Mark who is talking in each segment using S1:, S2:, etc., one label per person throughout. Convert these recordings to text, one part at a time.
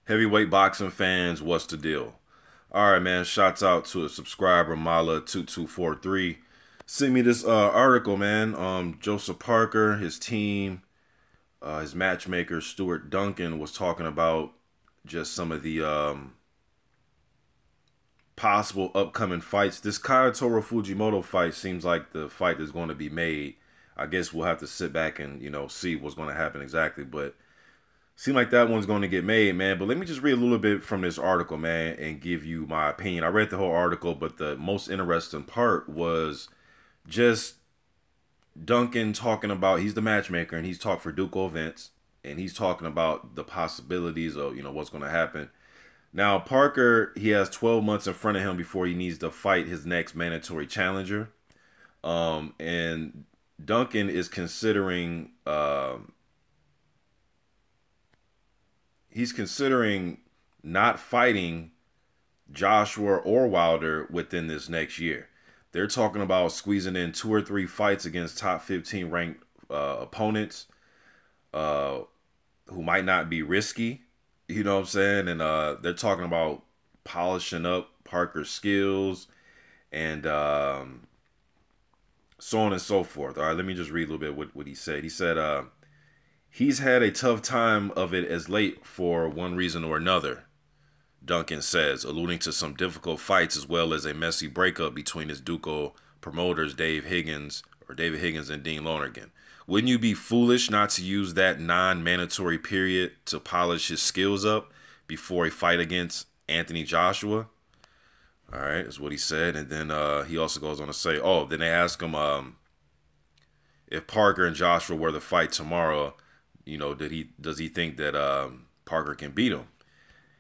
S1: Heavyweight boxing fans, what's the deal? All right, man. Shouts out to a subscriber, Mala2243. Send me this article, man. Joseph Parker, his team, his matchmaker Stuart Duncan was talking about just some of the possible upcoming fights. This Kayotaro Fujimoto fight seems like the fight that's going to be made. I guess we'll have to sit back and see what's going to happen exactly, but seem like that one's going to get made, man. But let me just read a little bit from this article, man, and give you my opinion. I read the whole article, but the most interesting part was just Duncan talking about, he's the matchmaker, and he's talked for Duco events, and he's talking about the possibilities of, what's going to happen. Now, Parker, he has 12 months in front of him before he needs to fight his next mandatory challenger. And Duncan is considering... he's considering not fighting Joshua or Wilder within this next year. They're talking about squeezing in 2 or 3 fights against top 15 ranked opponents who might not be risky. You know what I'm saying? And they're talking about polishing up Parker's skills and so on and so forth. All right, let me just read a little bit what he said. He said, he's had a tough time of it as late for one reason or another, Duncan says, alluding to some difficult fights as well as a messy breakup between his Duco promoters, David Higgins and Dean Lonergan. Wouldn't you be foolish not to use that non-mandatory period to polish his skills up before a fight against Anthony Joshua? All right, that's what he said. And then he also goes on to say, then they ask him if Parker and Joshua were to fight tomorrow, does he think that Parker can beat him?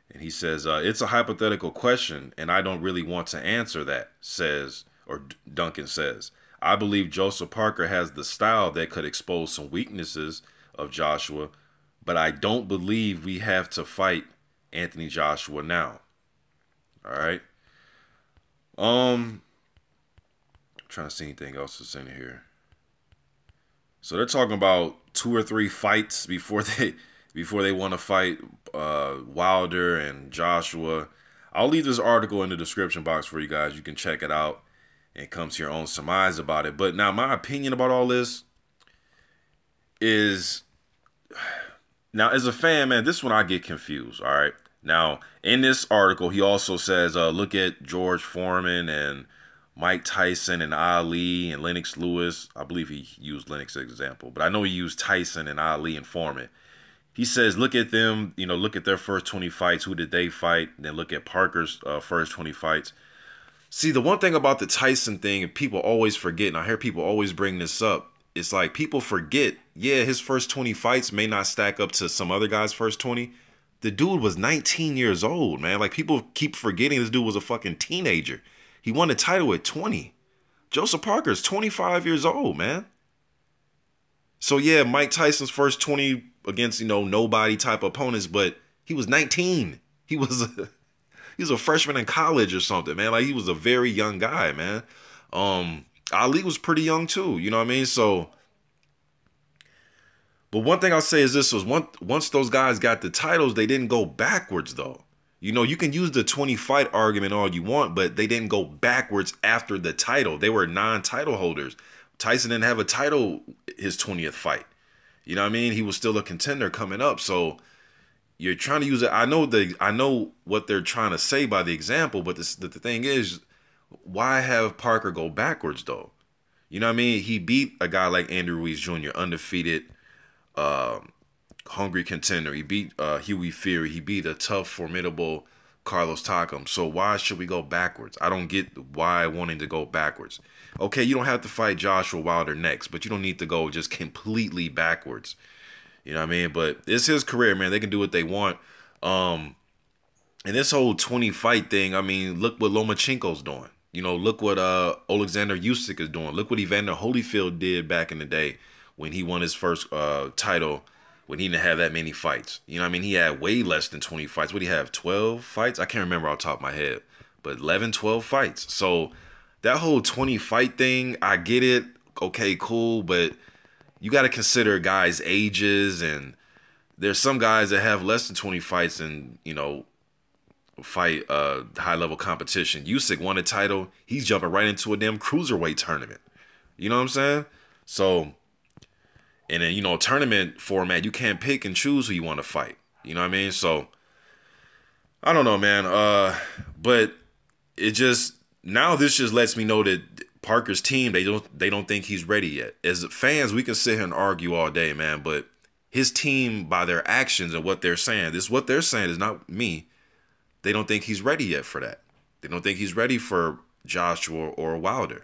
S1: And he says, it's a hypothetical question, and I don't really want to answer that, Duncan says. I believe Joseph Parker has the style that could expose some weaknesses of Joshua, but I don't believe we have to fight Anthony Joshua now. All right. I'm trying to see anything else that's in here. So they're talking about 2 or 3 fights before they want to fight Wilder and Joshua. I'll leave this article in the description box for you guys. You can check it out and come to your own surmise about it. But now my opinion about all this is, now as a fan, man, this one I get confused. All right. Now in this article, he also says, look at George Foreman and Mike Tyson and Ali and Lennox Lewis. I believe he used Lennox as an example, but I know he used Tyson and Ali and Foreman. He says, look at them, look at their first 20 fights. Who did they fight? And then look at Parker's first 20 fights. See, the one thing about the Tyson thing, and people always forget, and I hear people always bring this up, it's like people forget, yeah, his first 20 fights may not stack up to some other guy's first 20. The dude was 19 years old, man. Like, people keep forgetting this dude was a fucking teenager. He won the title at 20. Joseph Parker's 25 years old, man. So, yeah, Mike Tyson's first 20 against, nobody type opponents, but he was 19. He was a freshman in college or something, man. Like, he was a very young guy, man. Ali was pretty young, too. You know what I mean? So, but one thing I'll say is this, was once those guys got the titles, they didn't go backwards, though. You can use the 20-fight argument all you want, but they didn't go backwards after the title. They were non-title holders. Tyson didn't have a title his 20th fight. You know what I mean? He was still a contender coming up. So you're trying to use it. I know what they're trying to say by the example, but the thing is, why have Parker go backwards, though? You know what I mean? He beat a guy like Andrew Ruiz Jr., undefeated, hungry contender. He beat Hughie Fury. He beat a tough, formidable Carlos Takam. So why should we go backwards? I don't get why wanting to go backwards. Okay, you don't have to fight Joshua Wilder next, but you don't need to go just completely backwards. You know what I mean? But it's his career, man. They can do what they want. And this whole 20-fight thing, I mean, look what Lomachenko's doing. Look what Alexander Usyk is doing. Look what Evander Holyfield did back in the day when he won his first title, when he didn't have that many fights. You know what I mean? He had way less than 20 fights. What did he have, 12 fights? I can't remember off the top of my head, but 11, 12 fights. So that whole 20-fight thing, I get it. Okay, cool, but you got to consider guys' ages and there's some guys that have less than 20 fights and, you know, fight high level competition. Usyk won a title. He's jumping right into a damn cruiserweight tournament. You know what I'm saying? So, and then, you know, tournament format, you can't pick and choose who you want to fight. You know what I mean? So, I don't know, man. But it just, now this just lets me know that Parker's team, they don't think he's ready yet. As fans, we can sit here and argue all day, man, but his team, by their actions and what they're saying, this is what they're saying, is not me. They don't think he's ready yet for that. They don't think he's ready for Joshua or Wilder.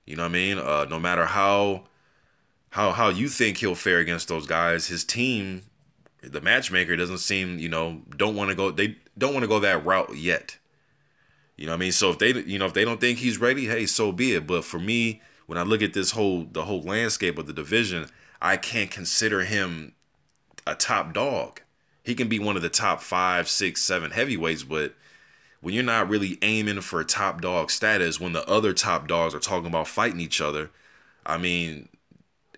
S1: You know what I mean? No matter how you think he'll fare against those guys, his team, the matchmaker, doesn't seem, you know, they don't want to go that route yet. You know what I mean? So if they don't think he's ready, hey, so be it. But for me, when I look at the whole landscape of the division, I can't consider him a top dog. He can be one of the top 5, 6, 7 heavyweights, but when you're not really aiming for top dog status, when the other top dogs are talking about fighting each other, I mean,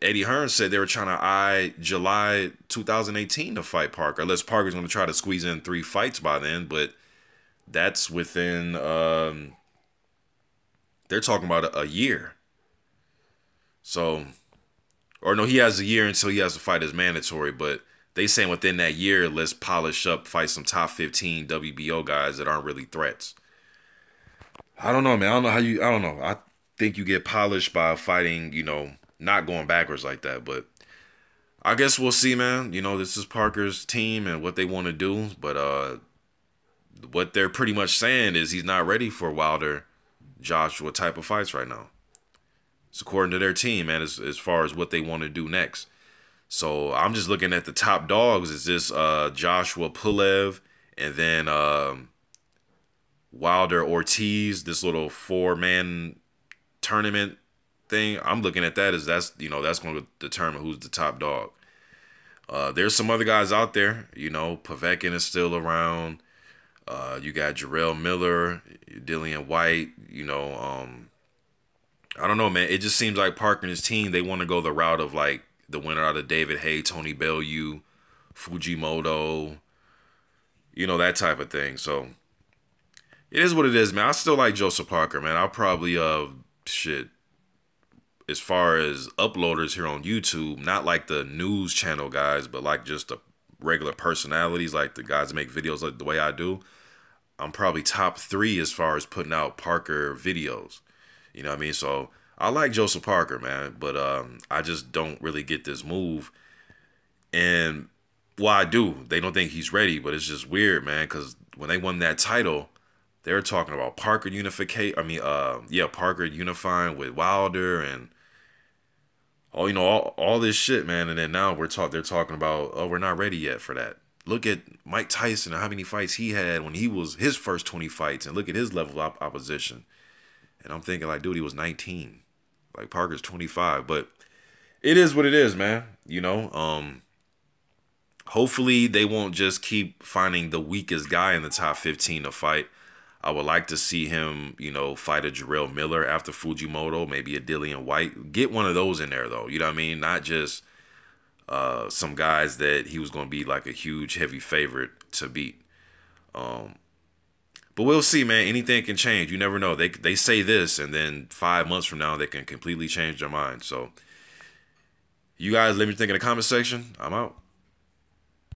S1: Eddie Hearn said they were trying to eye July 2018 to fight Parker, unless Parker's going to try to squeeze in 3 fights by then, but that's within, they're talking about a year. So, or no, he has a year until he has to fight as mandatory, but they saying within that year, let's polish up, fight some top 15 WBO guys that aren't really threats. I don't know, man. I don't know. I think you get polished by fighting, you know, not going backwards like that. But I guess we'll see, man. You know, this is Parker's team and what they want to do. But what they're pretty much saying is he's not ready for Wilder, Joshua type of fights right now. It's according to their team, man, as far as what they want to do next. So I'm just looking at the top dogs. Is this Joshua Pulev and then Wilder Ortiz, this little 4-man tournament thing. I'm looking at that as that's going to determine who's the top dog. There's some other guys out there. You know, Povetkin is still around. You got Jarrell Miller, Dillian White. You know, I don't know, man. It just seems like Parker and his team, they want to go the route of like the winner out of David Haye, Tony Bellew, Fujimoto, you know, that type of thing. So it is what it is, man. I still like Joseph Parker, man. I'll probably shit, as far as uploaders here on YouTube, not like the news channel guys, but like just the regular personalities, like the guys that make videos like the way I do. I'm probably top 3 as far as putting out Parker videos. You know what I mean? So I like Joseph Parker, man, but I just don't really get this move. And, well, I do. They don't think he's ready, but it's just weird, man, because when they won that title, they were talking about Parker unification. I mean, Parker unifying with Wilder and all this shit, man. And then now they're talking about, oh, we're not ready yet for that. Look at Mike Tyson and how many fights he had when he was his first 20 fights, and look at his level of opposition. And I'm thinking, like, dude, he was 19. Like, Parker's 25. But it is what it is, man. You know, hopefully they won't just keep finding the weakest guy in the top 15 to fight. I would like to see him, you know, fight a Jarrell Miller after Fujimoto, maybe a Dillian White. Get one of those in there, though. You know what I mean? Not just some guys that he was going to be like a huge, heavy favorite to beat. But we'll see, man. Anything can change. You never know. They say this, and then 5 months from now, they can completely change their mind. So, you guys let me think in the comment section. I'm out.